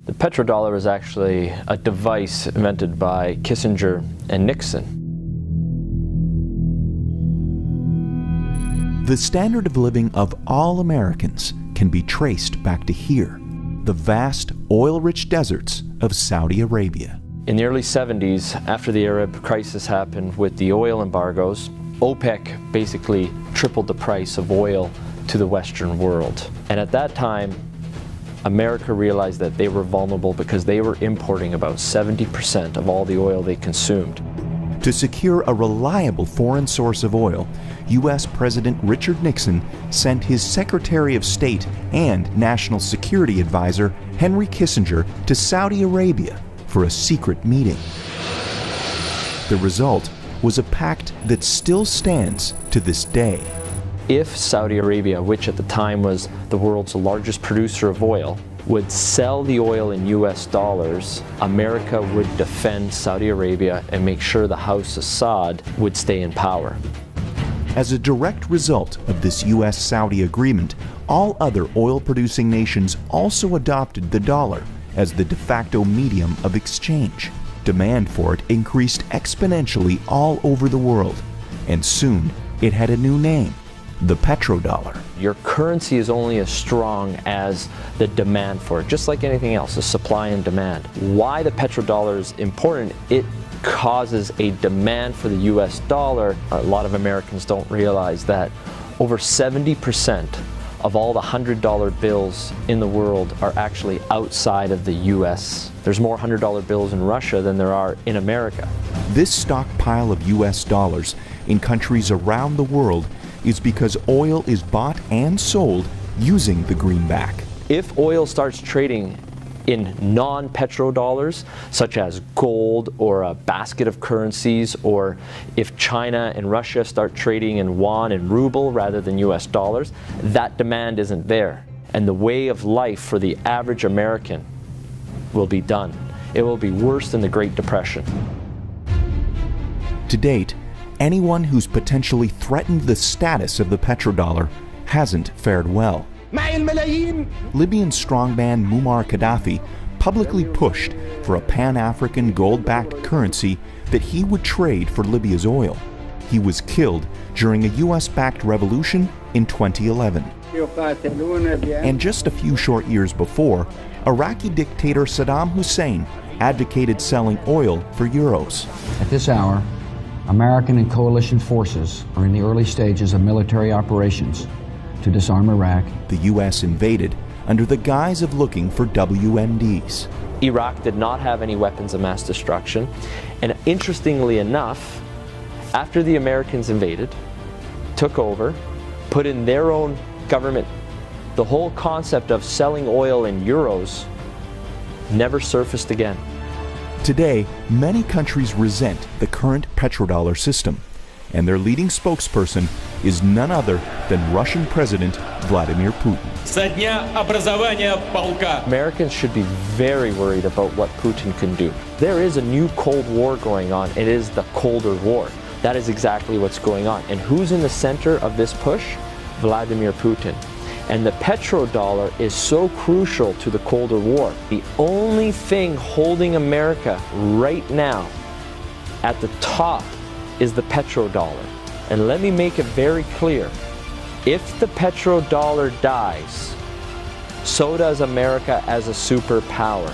The petrodollar is actually a device invented by Kissinger and Nixon. The standard of living of all Americans can be traced back to here, the vast oil-rich deserts of Saudi Arabia. In the early 70s, after the Arab crisis happened with the oil embargoes, OPEC basically tripled the price of oil to the Western world. And at that time, America realized that they were vulnerable because they were importing about 70% of all the oil they consumed. To secure a reliable foreign source of oil, U.S. President Richard Nixon sent his Secretary of State and National Security Advisor Henry Kissinger to Saudi Arabia for a secret meeting. The result was a pact that still stands to this day. If Saudi Arabia, which at the time was the world's largest producer of oil, would sell the oil in US dollars, America would defend Saudi Arabia and make sure the House Assad would stay in power. As a direct result of this US-Saudi agreement, all other oil-producing nations also adopted the dollar as the de facto medium of exchange. Demand for it increased exponentially all over the world, and soon it had a new name: the petrodollar. Your currency is only as strong as the demand for it, just like anything else, the supply and demand. Why the petrodollar is important, it causes a demand for the US dollar. A lot of Americans don't realize that over 70% of all the $100 bills in the world are actually outside of the US. There's more $100 bills in Russia than there are in America. This stockpile of US dollars in countries around the world is because oil is bought and sold using the greenback. If oil starts trading in non-petrodollars, such as gold or a basket of currencies, or if China and Russia start trading in yuan and ruble rather than US dollars, that demand isn't there. And the way of life for the average American will be done. It will be worse than the Great Depression. To date, anyone who's potentially threatened the status of the petrodollar hasn't fared well. Libyan strongman Muammar Gaddafi publicly pushed for a Pan-African gold-backed currency that he would trade for Libya's oil. He was killed during a US-backed revolution in 2011. And just a few short years before, Iraqi dictator Saddam Hussein advocated selling oil for euros. At this hour, American and coalition forces are in the early stages of military operations to disarm Iraq. The U.S. invaded under the guise of looking for WMDs. Iraq did not have any weapons of mass destruction, and interestingly enough, after the Americans invaded, took over, put in their own government, the whole concept of selling oil in euros never surfaced again. Today, many countries resent the current petrodollar system, and their leading spokesperson is none other than Russian President Vladimir Putin. Americans should be very worried about what Putin can do. There is a new Cold War going on. It is the Colder War. That is exactly what's going on. And who's in the center of this push? Vladimir Putin. And the petrodollar is so crucial to the Colder War. The only thing holding America right now at the top is the petrodollar. And let me make it very clear. If the petrodollar dies, so does America as a superpower.